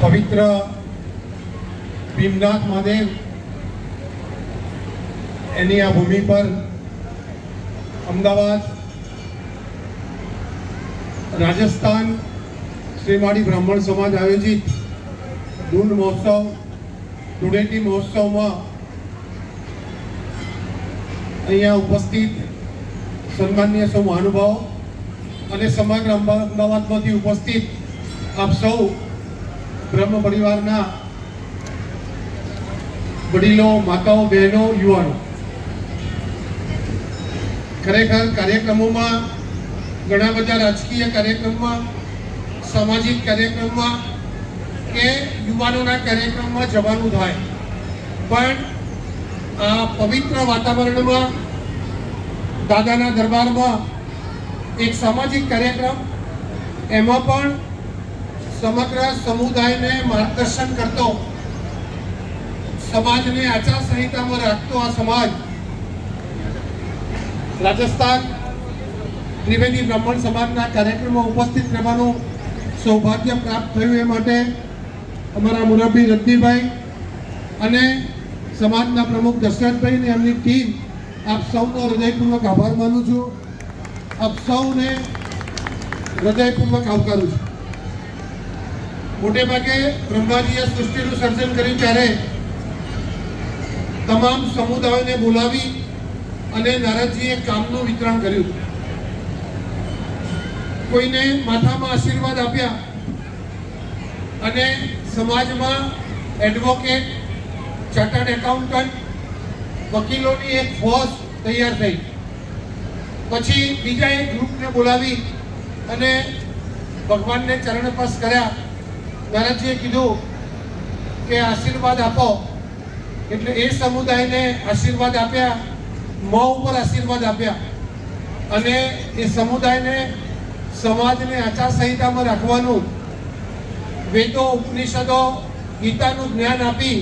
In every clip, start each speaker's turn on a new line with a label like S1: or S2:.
S1: પવિત્ર ભીમનાથ મહાદેવ એની આ ભૂમિ પર અમદાવાદ રાજસ્થાન શ્રીમાળી બ્રાહ્મણ સમાજ આયોજિત ધૂન મહોત્સવ ધૂળેટી મહોત્સવમાં અહીંયા ઉપસ્થિત સન્માનીય સૌ મહાનુભાવો અને સમગ્ર અમદાવાદમાંથી ઉપસ્થિત આપ સૌ બ્રહ્મ પરિવારના વડીલો, માતાઓ, બહેનો, યુવાનો, ખરેખર કાર્યક્રમોમાં ઘણા બધા રાજકીય કાર્યક્રમમાં, સામાજિક કાર્યક્રમમાં કે યુવાનોના કાર્યક્રમમાં જવાનું થાય, પણ આ પવિત્ર વાતાવરણમાં દાદાના દરબારમાં એક સામાજિક કાર્યક્રમ, એમાં પણ સમગ્ર સમુદાયને માર્ગદર્શન કરતો, સમાજને આચાર સંહિતામાં રાખતો આ સમાજ રાજસ્થાન ત્રિવેદી બ્રાહ્મણ સમાજના કાર્યક્રમમાં ઉપસ્થિત રહેવાનું સૌભાગ્ય પ્રાપ્ત થયું. એ માટે અમારા મુરબ્બી રજનીભાઈ અને સમાજના પ્રમુખ દશરથભાઈ અને એમની ટીમ, આપ સૌનો હૃદયપૂર્વક આભાર માનું છું. આપ સૌને હૃદયપૂર્વક આવકારું છું. મોટે ભાગે બ્રહ્માજીએ સૃષ્ટિનું સર્જન કર્યું ત્યારે તમામ સમુદાયોને બોલાવી અને નારદજીએ કામનું વિતરણ કર્યું. કોઈને માથામાં આશીર્વાદ આપ્યા અને સમાજમાં એડવોકેટ, ચાર્ટર્ડ એકાઉન્ટન્ટ, વકીલોની એક ફોજ તૈયાર થઈ. પછી બીજા એક ગ્રુપને બોલાવી અને ભગવાનને ચરણસ્પર્શ કર્યા. નારદજીએ કીધું કે આશીર્વાદ આપો, એટલે એ સમુદાયને આશીર્વાદ આપ્યા, મોં ઉપર આશીર્વાદ આપ્યા અને એ સમુદાયને સમાજને આચાર સંહિતામાં રાખવાનું, વેદો, ઉપનિષદો, ગીતાનું જ્ઞાન આપી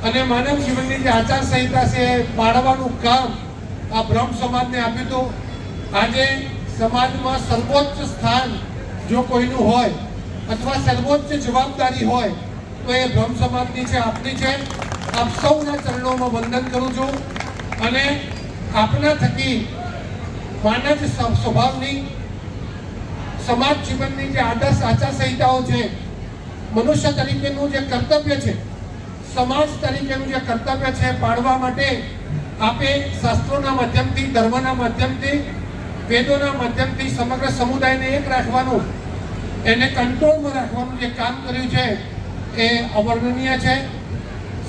S1: અને માનવ જીવનની જે આચાર સંહિતા છે એ પાડવાનું કામ આ બ્રહ્મ સમાજને આપ્યું હતું. આજે સમાજમાં સર્વોચ્ચ સ્થાન જો કોઈનું હોય અથવા સર્વોચ્ચ જવાબદારી હોય તો એ બ્રહ્મ સમાજની છે, આપની છે. આપ સૌના ચરણોમાં વંદન કરું છું અને આપના થકી માનવ સ્વભાવની, સમાજ જીવનની જે આદર્શ આચાર સંહિતાઓ છે, મનુષ્ય તરીકેનું જે કર્તવ્ય છે, સમાજ તરીકેનું જે કર્તવ્ય છે, પાડવા માટે આપે શાસ્ત્રોના માધ્યમથી, ધર્મના માધ્યમથી, વેદોના માધ્યમથી સમગ્ર સમુદાયને એક રાખવાનું, એને કંટ્રોલમાં રાખવાનું જે કામ કર્યું છે એ અવર્ણનીય છે.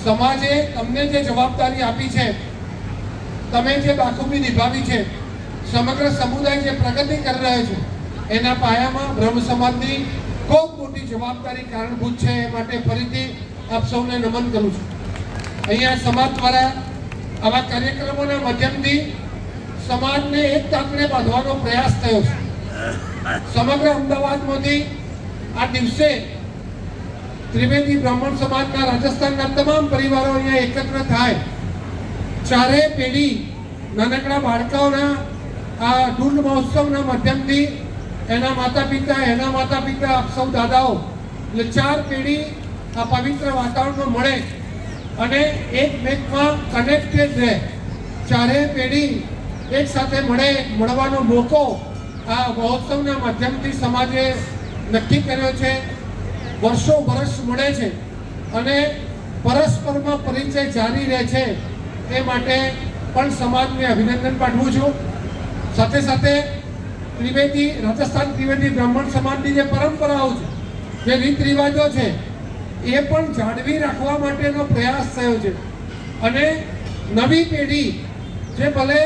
S1: સમાજે તમને જે જવાબદારી આપી છે, તમે જે બાખૂબી નિભાવી છે, સમગ્ર સમુદાય જે પ્રગતિ કરી રહ્યો છે, એના પાયામાં બ્રહ્મ સમાજની ખૂબ મોટી જવાબદારી કારણભૂત છે. એ માટે ફરીથી આપ સૌને નમન કરું છું. અહીંયા સમાજ દ્વારા આવા કાર્યક્રમોના માધ્યમથી સમાજને એક તાંતણે બાંધવાનો પ્રયાસ થયો છે. સમગ્ર અમદાવાદમાંથી આ દિવસે ત્રિવેદી બ્રાહ્મણ સમાજના રાજસ્થાનના તમામ પરિવારો અહીંયા એકત્ર થાય. ચારેય પેઢી નાનકડા બાળકોના આ ધૂન મહોત્સવના માધ્યમથી એના માતા પિતા, આપ સૌ દાદાઓ, એટલે ચાર પેઢી આ પવિત્ર વાતાવરણમાં મળે અને એકમેકમાં કનેક્ટેડ રહે. ચારેય પેઢી એક સાથે મળવાનો મોકો આ મહોત્સવના માધ્યમથી સમાજે નક્કી કર્યો છે. વર્ષો વર્ષ મળે છે અને પરસ્પરમાં પરિચય જારી રહે છે. એ માટે પણ સમાજને અભિનંદન પાઠવું છું. સાથે સાથે રાજસ્થાન ત્રિવેદી બ્રાહ્મણ સમાજની જે પરંપરાઓ છે, જે રીત રિવાજો છે, એ પણ જાળવી રાખવા માટેનો પ્રયાસ થયો છે. અને નવી પેઢી જે ભલે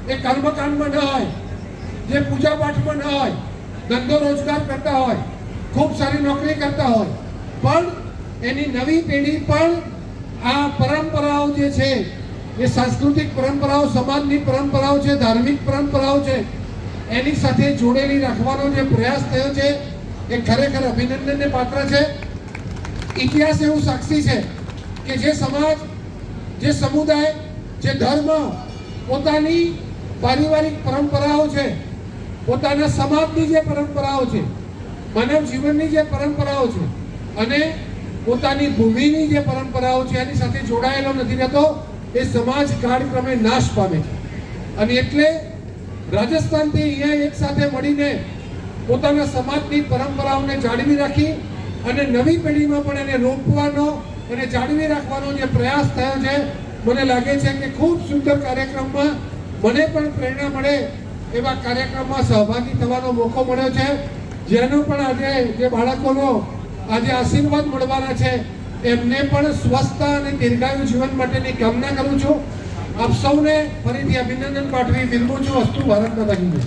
S1: એ કર્મકાંડમાં ન હોય, જે પૂજા પાઠમાં ન હોય, ધંધો રોજગાર કરતા હોય, ખૂબ સારી નોકરી કરતા હોય, પણ એની નવી પેઢી પણ આ પરંપરાઓ જે છે, એ સાંસ્કૃતિક પરંપરાઓ, સમાજની પરંપરાઓ છે, ધાર્મિક પરંપરાઓ છે, એની સાથે જોડેલી રાખવાનો જે પ્રયાસ થયો છે એ ખરેખર અભિનંદનને પાત્ર છે. ઇતિહાસ એવું સાક્ષી છે કે જે સમાજ, જે સમુદાય, જે ધર્મ પોતાની પારિવારિક પરંપરાઓ છે, પોતાના સમાજની જે પરંપરાઓ છે, માનવ જીવનની જે પરંપરાઓ છે, અને પોતાની ભૂમિની જે પરંપરાઓ છે એની સાથે જોડાયેલો નથી રહેતો, એ સમાજ કાળક્રમે નાશ પામે છે. અને એટલે રાજસ્થાનથી અહીંયા એક સાથે મળીને પોતાના સમાજની પરંપરાઓને જાળવી રાખી અને નવી પેઢીમાં પણ એને રોપવાનો અને જાળવી રાખવાનો જે પ્રયાસ થયો છે, મને લાગે છે કે ખૂબ સુંદર કાર્યક્રમમાં મને પણ પ્રેરણા મળે એવા કાર્યક્રમમાં સહભાગી થવાનો મોકો મળ્યો છે, જેનો પણ આજે જે બાળકોનો આજે આશીર્વાદ મળવાના છે એમને પણ સ્વસ્થ અને દીર્ઘાયુ જીવન માટેની કામના કરું છું. આપ સૌને ફરીથી અભિનંદન પાઠવી વિરમું છું. અસ્તુ ભારત માતા કી જય.